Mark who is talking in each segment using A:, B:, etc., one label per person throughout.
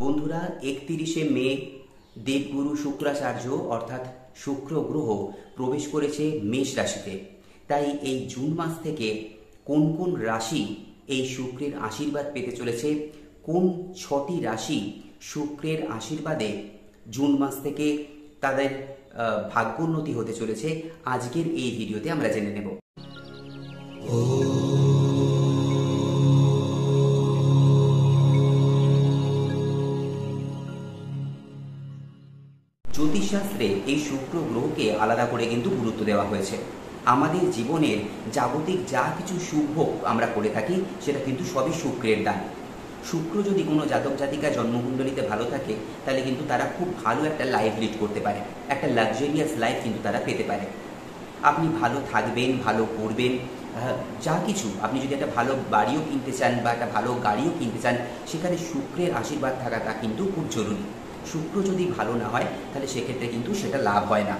A: বন্ধুরা, 31শে মে দেবগুরু শুক্রাচার্য অর্থাৎ শুক্র গ্রহ প্রবেশ করেছে মেষ রাশিতে। তাই এই জুন মাস থেকে কোন কোন রাশি এই শুক্রের আশীর্বাদ পেতে চলেছে, কোন 6টি রাশি শুক্রের আশীর্বাদে জুন মাস থেকে তাদের ভাগ্যোন্নতি হতে চলেছে, আজকের এই ভিডিওতে আমরা জেনে নেব। জ্যোতিষশাস্ত্রে এই শুক্র গ্রহকে আলাদা করে কিন্তু গুরুত্ব দেওয়া হয়েছে। আমাদের জীবনের যাবতীয় যা কিছু শুভ আমরা করে থাকি সেটা কিন্তু সবই শুক্রের দান। শুক্র যদি কোনো জাতক জাতিকা জন্মকুণ্ডলিতে ভালো থাকে তাহলে কিন্তু তারা খুব ভালো একটা লাইফ লিড করতে পারে, একটা লাক্সারিয়াস লাইফ কিন্তু তারা পেতে পারে। আপনি ভালো থাকবেন, ভালো করবেন, যা কিছু আপনি যদি একটা ভালো বাড়িও কিনতে চান বা একটা ভালো গাড়িও কিনতে চান, সেখানে শুক্রের আশীর্বাদ থাকাটা কিন্তু খুব জরুরি। শুক্র যদি ভালো না হয় তাহলে সেক্ষেত্রে কিন্তু সেটা লাভ হয় না।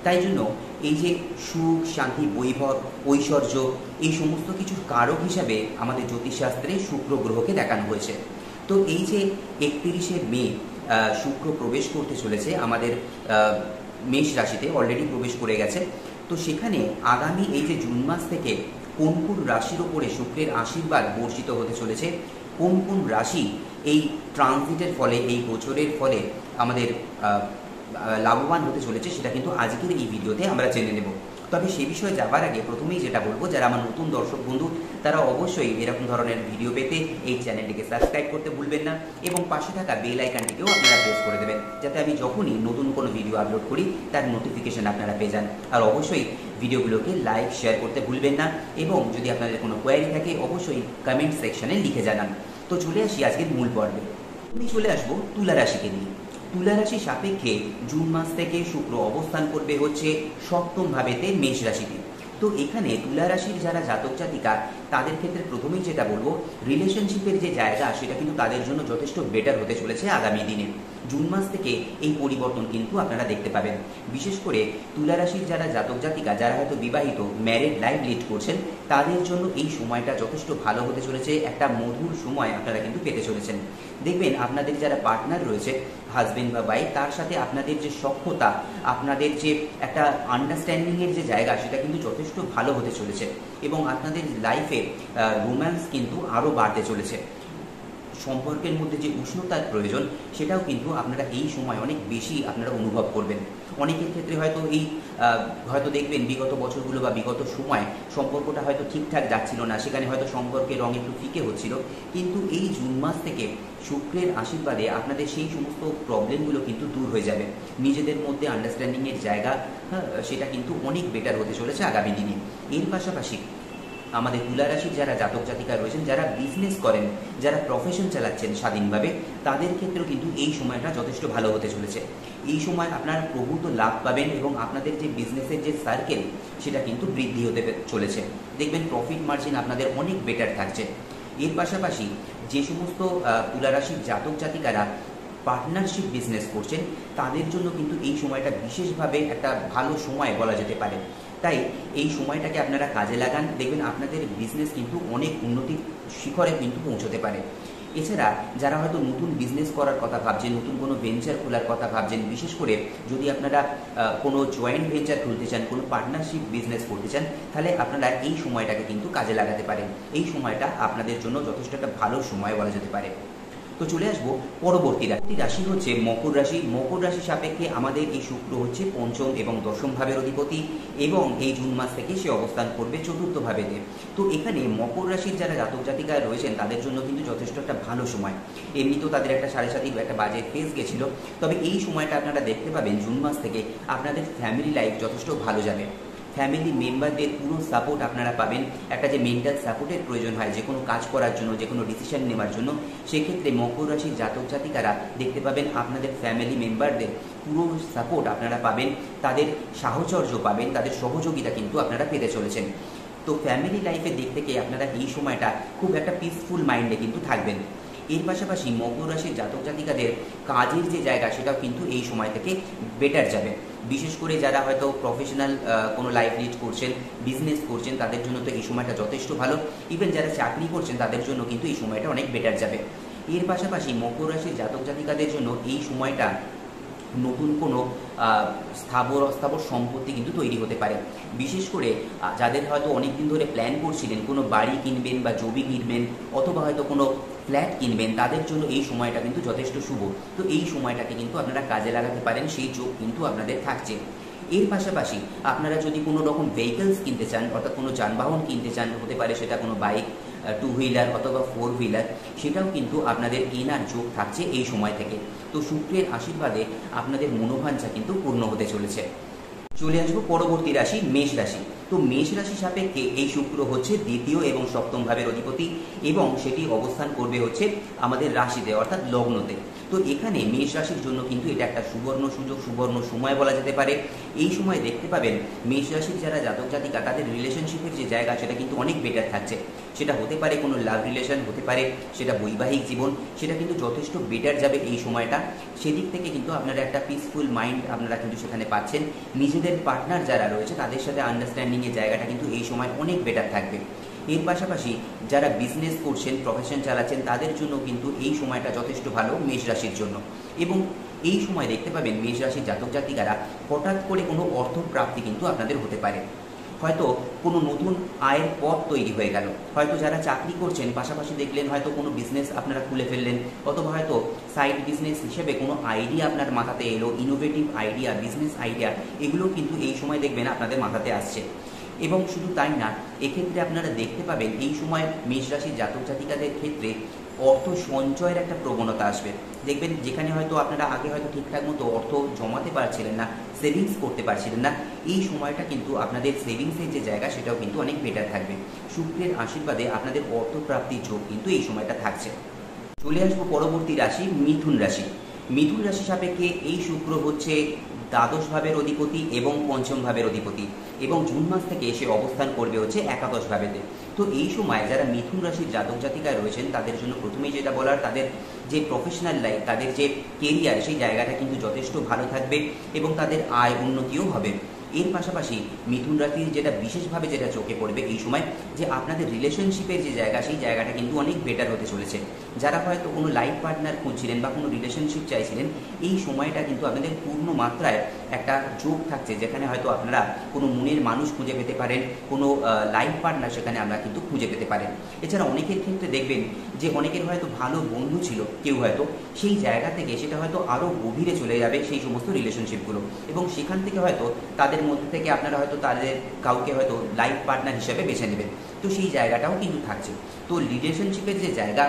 A: তাই জন্য এই যে সুখ, শান্তি, বৈভব, ঐশ্বর্য এই সমস্ত কিছুর কারক হিসাবে আমাদের জ্যোতিষশাস্ত্রে শুক্র গ্রহকে দেখানো হয়েছে। তো এই যে 31শে মে শুক্র প্রবেশ করতে চলেছে আমাদের মেষ রাশিতে, অলরেডি প্রবেশ করে গেছে। তো সেখানে আগামী এই যে জুন মাস থেকে কোন কোন রাশির ওপরে শুক্রের আশীর্বাদ বর্ষিত হতে চলেছে, কোন কোন রাশি এই ট্রানজিটের ফলে, এই গোচরের ফলে আমাদের লাভবান হতে চলেছে, সেটা কিন্তু আজকের এই ভিডিওতে আমরা জেনে নেব। তবে সে বিষয়ে যাবার আগে প্রথমেই যেটা বলবো, যারা আমার নতুন দর্শক বন্ধু তারা অবশ্যই এরকম ধরনের ভিডিও পেতে এই চ্যানেলটিকে সাবস্ক্রাইব করতে ভুলবেন না এবং পাশে থাকা বেল আইকনটিকেও আপনারা প্রেস করে দেবেন, যাতে আমি যখনই নতুন কোনো ভিডিও আপলোড করি তার নোটিফিকেশন আপনারা পেয়ে যান। আর অবশ্যই ভিডিওগুলোকে লাইক, শেয়ার করতে ভুলবেন না এবং যদি আপনাদের কোনো কোয়ারি থাকে অবশ্যই কমেন্ট সেকশনে লিখে জানান। তো চলে আসি আজকের মূল পর্বে। আমি চলে আসবো তুলা রাশিকে নিয়ে। তুলা রাশি সাপেক্ষে জুন মাস থেকে শুক্র অবস্থান করবে হচ্ছে সপ্তম ভাবেতে মেষ রাশিতে। তো এখানে তুলা রাশির যারা জাতক জাতিকা তাদের ক্ষেত্রে প্রথমেই যেটা বলবো, রিলেশনশিপের যে জায়গা সেটা কিন্তু তাদের জন্য যথেষ্ট বেটার হতে চলেছে আগামী দিনে। জুন মাস থেকে এই পরিবর্তন কিন্তু আপনারা দেখতে পাবেন। বিশেষ করে তুলা রাশির যারা জাতক জাতিকা যারা হয়তো বিবাহিত, ম্যারেড লাইফ লিড করছেন, তাদের জন্য এই সময়টা যথেষ্ট ভালো হতে চলেছে। একটা মধুর সময় আপনারা কিন্তু পেতে চলেছেন। দেখবেন আপনাদের যারা পার্টনার রয়েছে, হাজবেন্ড বা ওয়াইফ, তার সাথে আপনাদের যে সখ্যতা, আপনাদের যে একটা আন্ডারস্ট্যান্ডিংয়ের যে জায়গা সেটা কিন্তু যথেষ্ট ভালো হতে চলেছে এবং আপনাদের লাইফে রোম্যান্স কিন্তু আরও বাড়তে চলেছে। সম্পর্কের মধ্যে যে উষ্ণতার প্রয়োজন সেটাও কিন্তু আপনারা এই সময় অনেক বেশি আপনারা অনুভব করবেন। অনেকের ক্ষেত্রে হয়তো দেখবেন বিগত বছরগুলো বা বিগত সময় সম্পর্কটা হয়তো ঠিকঠাক যাচ্ছিল না, সেখানে হয়তো সম্পর্কের রং একটু ফিকে হচ্ছিল, কিন্তু এই জুন মাস থেকে শুক্রের আশীর্বাদে আপনাদের সেই সমস্ত প্রবলেমগুলো কিন্তু দূর হয়ে যাবে। নিজেদের মধ্যে আন্ডারস্ট্যান্ডিংয়ের জায়গা সেটা কিন্তু অনেক বেটার হতে চলেছে আগামী দিনে। এর পাশাপাশি আমাদের তুলা রাশির যারা জাতক জাতিকা রয়েছেন, যারা বিজনেস করেন, যারা প্রফেশন চালাচ্ছেন স্বাধীনভাবে, তাদের ক্ষেত্রেও কিন্তু এই সময়টা যথেষ্ট ভালো হতে চলেছে। এই সময় আপনারা প্রভূত লাভ পাবেন এবং আপনাদের যে বিজনেসের যে সার্কেল সেটা কিন্তু বৃদ্ধি হতে চলেছে। দেখবেন প্রফিট মার্জিন আপনাদের অনেক বেটার থাকছে। এর পাশাপাশি যে সমস্ত তুলা রাশির জাতক জাতিকারা পার্টনারশিপ বিজনেস করছেন তাদের জন্য কিন্তু এই সময়টা বিশেষভাবে একটা ভালো সময় বলা যেতে পারে। তাই এই সময়টাকে আপনারা কাজে লাগান, দেখবেন আপনাদের বিজনেস কিন্তু অনেক উন্নতির শিখরে কিন্তু পৌঁছতে পারে। এছাড়া যারা হয়তো নতুন বিজনেস করার কথা ভাবছেন, নতুন কোনো ভেঞ্চার খোলার কথা ভাবছেন, বিশেষ করে যদি আপনারা কোনো জয়েন্ট ভেঞ্চার খুলতে চান, কোনো পার্টনারশিপ বিজনেস করতে চান, তাহলে আপনারা এই সময়টাকে কিন্তু কাজে লাগাতে পারেন। এই সময়টা আপনাদের জন্য যথেষ্ট একটা ভালো সময় বলা যেতে পারে। তো চলে আসবো পরবর্তী রাশি হচ্ছে মকর রাশি। মকর রাশি সাপেক্ষে আমাদের এই শুক্র হচ্ছে পঞ্চম এবং দশম ভাবের অধিপতি এবং এই জুন মাস থেকে সে অবস্থান করবে চতুর্থ ভাবেতে। তো এখানে মকর রাশির যারা জাতক জাতিকা রয়েছেন তাদের জন্য কিন্তু যথেষ্ট একটা ভালো সময়। এমনিতেও তাদের একটা 7.5 একটা বাজে ফেজ গেছিল, তবে এই সময়টা আপনারা দেখতে পাবেন জুন মাস থেকে আপনাদের ফ্যামিলি লাইফ যথেষ্ট ভালো যাবে। ফ্যামিলি মেম্বারদের পুরো সাপোর্ট আপনারা পাবেন। একটা যে মেন্টাল সাপোর্টের প্রয়োজন হয় যে কোনো কাজ করার জন্য, যে কোনো ডিসিশন নেওয়ার জন্য, সেক্ষেত্রে মকর রাশির জাতক জাতিকারা দেখতে পাবেন আপনাদের ফ্যামিলি মেম্বারদের পুরো সাপোর্ট আপনারা পাবেন, তাদের সাহচর্য পাবেন, তাদের সহযোগিতা কিন্তু আপনারা পেতে চলেছেন। তো ফ্যামিলি লাইফের দিক থেকে আপনারা এই সময়টা খুব একটা পিসফুল মাইন্ডে কিন্তু থাকবেন। এর পাশাপাশি মকর রাশির জাতক জাতিকাদের কাজের যে জায়গা সেটাও কিন্তু এই সময় থেকে বেটার যাবে। বিশেষ করে যারা হয়তো প্রফেশনাল কোনো লাইফ লিড করছেন, বিজনেস করছেন, তাদের জন্য তো এই সময়টা যথেষ্ট ভালো। ইভেন যারা চাকরি করছেন তাদের জন্য কিন্তু এই সময়টা অনেক বেটার যাবে। এর পাশাপাশি মকর রাশির জাতক জাতিকাদের জন্য এই সময়টা নতুন কোনো স্থাবর অস্থাবর সম্পত্তি কিন্তু তৈরি হতে পারে। বিশেষ করে যাদের হয়তো অনেক দিন ধরে প্ল্যান করছিলেন কোনো বাড়ি কিনবেন বা জমি কিনবেন অথবা হয়তো কোনো ফ্ল্যাট কিনবেন, তাদের জন্য এই সময়টা কিন্তু যথেষ্ট শুভ। তো এই সময়টাকে কিন্তু আপনারা কাজে লাগাতে পারেন, সেই যোগ কিন্তু আপনাদের থাকছে। এর পাশাপাশি আপনারা যদি কোনো রকম ভেহিকলস কিনতে চান, অর্থাৎ কোনো যানবাহন কিনতে চান, হতে পারে সেটা কোনো বাইক, টু হুইলার অথবা ফোর হুইলার, সেটাও কিন্তু আপনাদের কেনার যোগ থাকছে এই সময় থেকে। তো শুক্রের আশীর্বাদে আপনাদের মনোবাঞ্ছা কিন্তু পূর্ণ হতে চলেছে। চলে আসবো পরবর্তী রাশি মেষ রাশি। তো মেষ রাশি সাপেক্ষে এই শুক্র হচ্ছে দ্বিতীয় এবং সপ্তম ভাবের অধিপতি এবং সেটি অবস্থান করবে হচ্ছে আমাদের রাশিতে অর্থাৎ লগ্নতে। তো এখানে মেষ রাশির জন্য কিন্তু এটা একটা সুবর্ণ সুযোগ, সুবর্ণ সময় বলা যেতে পারে। এই সময় দেখতে পাবেন মেষ রাশির যারা জাতক জাতিকা তাদের রিলেশনশিপের যে জায়গা সেটা কিন্তু অনেক বেটার থাকছে। সেটা হতে পারে কোনো লাভ রিলেশন, হতে পারে সেটা বৈবাহিক জীবন, সেটা কিন্তু যথেষ্ট বেটার যাবে এই সময়টা। সেদিক থেকে কিন্তু আপনারা একটা পিসফুল মাইন্ড আপনারা কিন্তু সেখানে পাচ্ছেন। নিজেদের পার্টনার যারা রয়েছে তাদের সাথে আন্ডারস্ট্যান্ডিংয়ের জায়গাটা কিন্তু এই সময় অনেক বেটার থাকবে। এর পাশাপাশি যারা বিজনেস করছেন, প্রফেশন চালাচ্ছেন, তাদের জন্য কিন্তু এই সময়টা যথেষ্ট ভালো মেষ রাশির জন্য। এবং এই সময় দেখতে পাবেন মেষ রাশির জাতক জাতিকারা হঠাৎ করে কোনো অর্থ প্রাপ্তি কিন্তু আপনাদের হতে পারে। হয়তো কোনো নতুন আয়ের পথ তৈরি হয়ে গেল, হয়তো যারা চাকরি করছেন পাশাপাশি দেখলেন হয়তো কোনো বিজনেস আপনারা খুলে ফেললেন, অথবা হয়তো সাইড বিজনেস হিসেবে কোনো আইডিয়া আপনার মাথাতে এলো, ইনোভেটিভ আইডিয়া, বিজনেস আইডিয়া, এগুলো কিন্তু এই সময় দেখবেন আপনাদের মাথাতে আসছে। এবং শুধু তাই না, এক্ষেত্রে আপনারা দেখতে পাবেন এই সময় মেষ রাশির জাতক জাতিকাদের ক্ষেত্রে অর্থ সঞ্চয়ের একটা প্রবণতা আসবে। দেখবেন যেখানে হয়তো আপনারা আগে হয়তো ঠিকঠাক মতো অর্থ জমাতে পারছিলেন না, সেভিংস করতে পারছিলেন না, এই সময়টা কিন্তু আপনাদের সেভিংসের যে জায়গা সেটাও কিন্তু অনেক বেটার থাকবে। শুক্রের আশীর্বাদে আপনাদের অর্থপ্রাপ্তির যোগ কিন্তু এই সময়টা থাকছে। চলে আসবো পরবর্তী রাশি মিথুন রাশি। মিথুন রাশি সাপেক্ষে এই শুক্র হচ্ছে দ্বাদশ ভাবের অধিপতি এবং পঞ্চম ভাবের অধিপতি এবং জুন মাস থেকে এসে অবস্থান করবে হচ্ছে একাদশ ভাবেতে। তো এই সময় যারা মিথুন রাশির জাতক জাতিকায় রয়েছেন তাদের জন্য প্রথমেই যেটা বলার, তাদের যে প্রফেশনাল লাইফ, তাদের যে কেরিয়ার, সেই জায়গাটা কিন্তু যথেষ্ট ভালো থাকবে এবং তাদের আয় উন্নতিও হবে। এর পাশাপাশি মিথুন রাশির যেটা বিশেষভাবে যেটা চোখে পড়বে এই সময়, যে আপনাদের রিলেশনশিপের যে জায়গা সেই জায়গাটা কিন্তু অনেক বেটার হতে চলেছে। যারা হয়তো কোনো লাইফ পার্টনার খুঁজছিলেন বা কোনো রিলেশনশিপ চাইছিলেন, এই সময়টা কিন্তু আপনাদের পূর্ণ মাত্রায় একটা যোগ থাকছে, যেখানে হয়তো আপনারা কোনো মনের মানুষ খুঁজে পেতে পারেন, কোনো লাইফ পার্টনার সেখানে আমরা কিন্তু খুঁজে পেতে পারেন। এছাড়া অনেকের ক্ষেত্রে দেখবেন যে অনেকের হয়তো ভালো বন্ধু ছিল কেউ, হয়তো সেই জায়গা থেকে সেটা হয়তো আরও গভীরে চলে যাবে সেই সমস্ত রিলেশনশিপগুলো, এবং সেখান থেকে হয়তো তাদের মধ্যে থেকে আপনারা হয়তো তাদের কাউকে হয়তো লাইফ পার্টনার হিসেবে বেছে নেবেন। তো সেই জায়গাটাও কিন্তু থাকছে। তো রিলেশনশিপের যে জায়গা,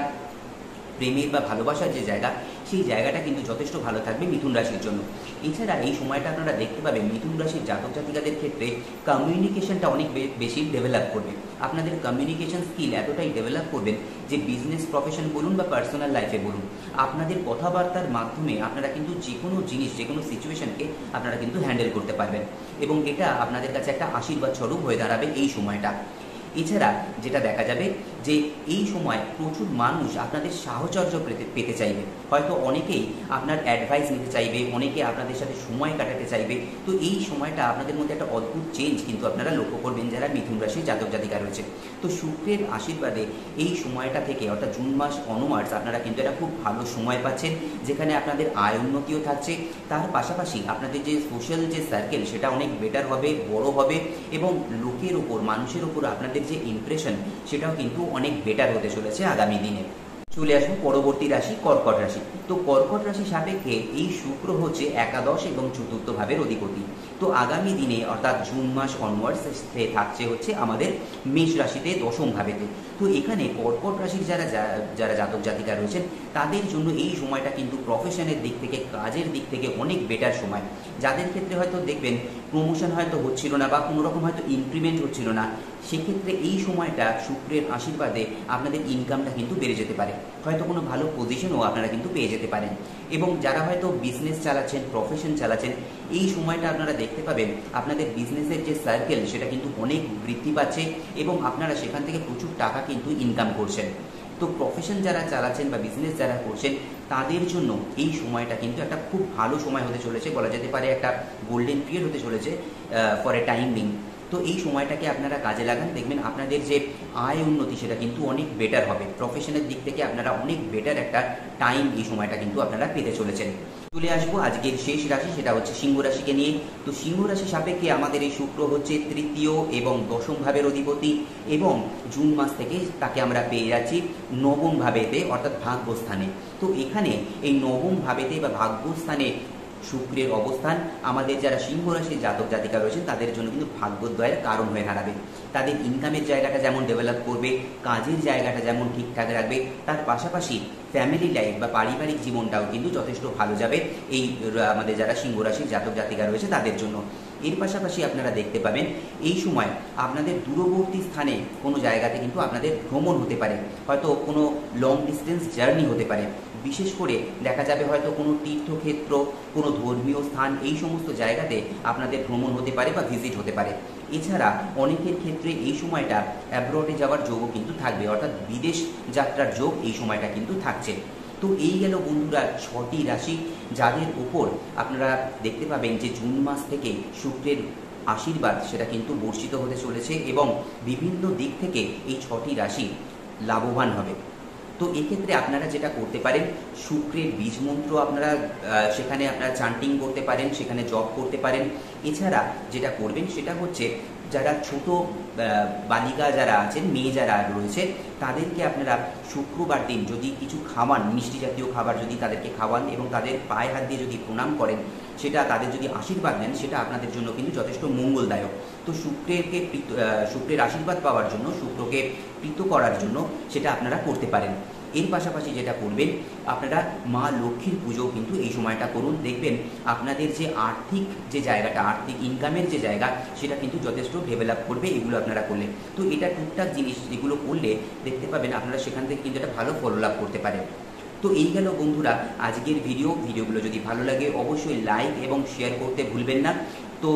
A: প্রেমের বা ভালোবাসার যে জায়গা, সেই জায়গাটা কিন্তু যথেষ্ট ভালো থাকবে মিথুন রাশির জন্য। এছাড়া এই সময়টা আপনারা দেখতে পাবেন মিথুন রাশির জাতক জাতিকাদের ক্ষেত্রে কমিউনিকেশনটা অনেক বেশি ডেভেলপ করবে। আপনাদের কমিউনিকেশন স্কিল এতটাই ডেভেলপ করবেন যে বিজনেস প্রফেশন বলুন বা পার্সোনাল লাইফে বলুন, আপনাদের কথাবার্তার মাধ্যমে আপনারা কিন্তু যে কোনো জিনিস, যে কোনো সিচুয়েশনকে আপনারা কিন্তু হ্যান্ডেল করতে পারবেন এবং এটা আপনাদের কাছে একটা আশীর্বাদ স্বরূপ হয়ে দাঁড়াবে এই সময়টা। এছাড়া যেটা দেখা যাবে যে এই সময় প্রচুর মানুষ আপনাদের সাহচর্য পেতে চাইবে, হয়তো অনেকেই আপনার অ্যাডভাইস নিতে চাইবে, অনেকে আপনাদের সাথে সময় কাটাতে চাইবে। তো এই সময়টা আপনাদের মধ্যে একটা অদ্ভুত চেঞ্জ কিন্তু আপনারা লক্ষ্য করবেন যারা মিথুন রাশির জাতক জাতিকা রয়েছে। তো শুক্রের আশীর্বাদে এই সময়টা থেকে অর্থাৎ জুন মাস অনওয়ার্ডস আপনারা কিন্তু একটা খুব ভালো সময় পাচ্ছেন, যেখানে আপনাদের আয় উন্নতিও থাকছে। তার পাশাপাশি আপনাদের যে সোশ্যাল যে সার্কেল সেটা অনেক বেটার হবে, বড় হবে এবং লোকের ওপর, মানুষের ওপর আপনাদের যে ইমপ্রেশন সেটাও কিন্তু অনেক বেটার হতে চলেছে আগামী দিনে। চলে আসবো পরবর্তী রাশি কর্কট রাশি। তো কর্কট রাশি সাপেক্ষে এই শুক্র হচ্ছে একাদশ এবং চতুর্থ ভাবের অধিপতি। তো আগামী দিনে অর্থাৎ জুন মাস অনওয়ার্ডস থাকছে হচ্ছে আমাদের মেষ রাশিতে দশম ভাবেতে। তো এখানে কর্কট রাশির যারা জাতক জাতিকা রয়েছেন তাদের জন্য এই সময়টা কিন্তু প্রফেশনের দিক থেকে, কাজের দিক থেকে অনেক বেটার সময়। যাদের ক্ষেত্রে হয়তো দেখবেন প্রমোশন হয়তো হচ্ছিল না বা কোনো রকম হয়তো ইনক্রিমেন্ট হচ্ছিল না, সেক্ষেত্রে এই সময়টা শুক্রের আশীর্বাদে আপনাদের ইনকামটা কিন্তু বেড়ে যেতে পারে, হয়তো কোনো ভালো পজিশনও আপনারা কিন্তু পেয়ে যেতে পারেন। এবং যারা হয়তো বিজনেস চালাচ্ছেন, প্রফেশন চালাচ্ছেন, এই সময়টা আপনারা দেখতে পাবেন আপনাদের বিজনেসের যে সার্কেল সেটা কিন্তু অনেক বৃদ্ধি পাচ্ছে এবং আপনারা সেখান থেকে প্রচুর টাকা কিন্তু ইনকাম করছেন। তো প্রফেশন যারা চালাচ্ছেন বা বিজনেস যারা করছেন তাদের জন্য এই সময়টা কিন্তু একটা খুব ভালো সময় হতে চলেছে, বলা যেতে পারে একটা গোল্ডেন পিরিয়ড হতে চলেছে ফর এ টাইম বিং। তো এই সময়টাকে আপনারা কাজে লাগান, দেখবেন আপনাদের যে আয় উন্নতি সেটা কিন্তু অনেক বেটার হবে। প্রফেশনের দিক থেকে আপনারা অনেক বেটার একটা টাইম এই সময়টা কিন্তু আপনারা পেতে চলেছেন। চলে আসবো আজকের শেষ রাশি, সেটা হচ্ছে সিংহ রাশিকে নিয়ে। তো সিংহ রাশি সাপেক্ষে আমাদের এই শুক্র হচ্ছে তৃতীয় এবং দশম ভাবের অধিপতি, এবং জুন মাস থেকে তাকে আমরা পেয়ে যাচ্ছি নবম ভাবেতে, অর্থাৎ ভাগ্যস্থানে। তো এখানে এই নবম ভাবেতে বা ভাগ্যস্থানে শুক্রের অবস্থান আমাদের যারা সিংহ রাশির জাতক জাতিকা রয়েছেন তাদের জন্য কিন্তু ভাগ্যোদয়ের কারণ হয়ে দাঁড়াবে। তাদের ইনকামের জায়গাটা যেমন ডেভেলপ করবে, কাজের জায়গাটা যেমন ঠিকঠাক রাখবে, তার পাশাপাশি ফ্যামিলি লাইফ বা পারিবারিক জীবনটাও কিন্তু যথেষ্ট ভালো যাবে এই আমাদের যারা সিংহ রাশির জাতক জাতিকা রয়েছে তাদের জন্য। এর পাশাপাশি আপনারা দেখতে পাবেন এই সময় আপনাদের দূরবর্তী স্থানে কোনো জায়গাতে কিন্তু আপনাদের ভ্রমণ হতে পারে, হয়তো কোনো লং ডিস্টেন্স জার্নি হতে পারে। বিশেষ করে দেখা যাবে হয়তো কোনো তীর্থক্ষেত্র, কোনো ধর্মীয় স্থান, এই সমস্ত জায়গাতে আপনাদের ভ্রমণ হতে পারে বা ভিজিট হতে পারে। এছাড়া অনেকের ক্ষেত্রে এই সময়টা অ্যাব্রডে যাওয়ার যোগও কিন্তু থাকবে, অর্থাৎ বিদেশ যাত্রার যোগ এই সময়টা কিন্তু থাকছে। তো এই গেল বন্ধুরা 6টি রাশি যাদের উপর আপনারা দেখতে পাবেন যে জুন মাস থেকে শুক্রের আশীর্বাদ সেটা কিন্তু বর্ষিত হতে চলেছে, এবং বিভিন্ন দিক থেকে এই 6টি রাশি লাভবান হবে। তো এক্ষেত্রে আপনারা যেটা করতে পারেন, শুক্রের বীজ মন্ত্র আপনারা সেখানে আপনারা চান্টিং করতে পারেন, সেখানে জপ করতে পারেন। এছাড়া যেটা করবেন সেটা হচ্ছে যারা ছোট বালিকা যারা আছেন, মেয়ে যারা রয়েছে, তাদেরকে আপনারা শুক্রবার দিন যদি কিছু খাওয়ান, মিষ্টি জাতীয় খাবার যদি তাদেরকে খাওয়ান এবং তাদের পায়ে হাত দিয়ে যদি প্রণাম করেন, সেটা তাদের যদি আশীর্বাদ নেন, সেটা আপনাদের জন্য কিন্তু যথেষ্ট মঙ্গলদায়ক। তো শুক্রের আশীর্বাদ পাওয়ার জন্য, শুক্রকে প্রীত করার জন্য সেটা আপনারা করতে পারেন। এর পাশাপাশি যেটা করবেন, আপনারা মা লক্ষ্মীর পুজো কিন্তু এই সময়টা করুন। দেখবেন আপনাদের যে আর্থিক যে জায়গাটা, আর্থিক ইনকামের যে জায়গা, সেটা কিন্তু যথেষ্ট ডেভেলপ করবে এগুলো আপনারা করলে। তো এটা টুকটাক জিনিস যেগুলো করলে দেখতে পাবেন আপনারা সেখান থেকে কিন্তু একটা ভালো ফল লাভ করতে পারেন। তো এই গেল বন্ধুরা আজকের ভিডিওগুলো যদি ভালো লাগে অবশ্যই লাইক এবং শেয়ার করতে ভুলবেন না। তো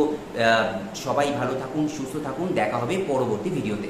A: সবাই ভালো থাকুন, সুস্থ থাকুন, দেখা হবে পরবর্তী ভিডিওতে।